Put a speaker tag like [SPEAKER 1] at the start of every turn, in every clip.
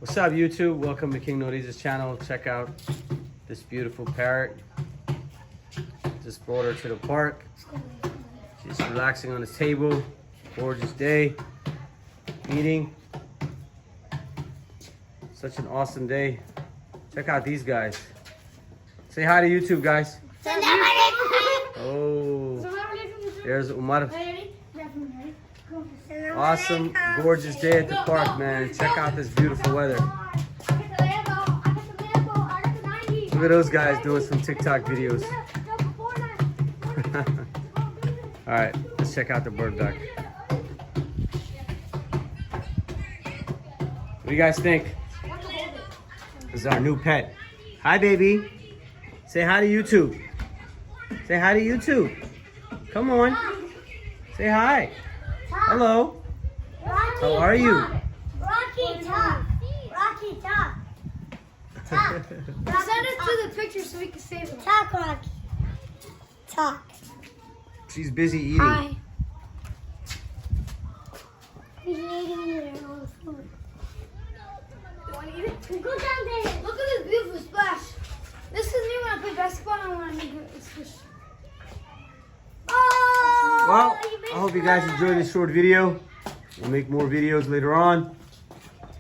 [SPEAKER 1] What's up, YouTube? Welcome to King Noriza's channel. Check out this beautiful parrot. Just brought her to the park. She's relaxing on the table. Gorgeous day. Eating. Such an awesome day. Check out these guys. Say hi to YouTube, guys. Oh, there's Umar. Awesome, gorgeous day at the park, man. Check out this beautiful weather. Look at those guys doing some TikTok videos. All right, let's check out the bird dog. What do you guys think? This is our new pet. Hi, baby. Say hi to YouTube. Say hi to YouTube. Come on. Say hi. Hello. How are you?
[SPEAKER 2] Rocky, talk. Rocky, talk. Talk.
[SPEAKER 3] Send it to the picture so we can save it.
[SPEAKER 2] Talk, Rocky. Talk.
[SPEAKER 1] She's busy eating.
[SPEAKER 2] Hi. He's eating all the food.
[SPEAKER 3] You want to eat it?
[SPEAKER 2] Go down there.
[SPEAKER 3] Look at this beautiful splash. This is me when I play basketball and when I make it squish.
[SPEAKER 2] Oh!
[SPEAKER 1] Well, I hope you guys enjoyed this short video. We'll make more videos later on.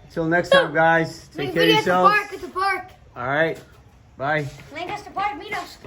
[SPEAKER 1] Until next time, guys. Take care of yourselves.
[SPEAKER 3] At the park.
[SPEAKER 1] All right. Bye.
[SPEAKER 2] Make us the park, meet us.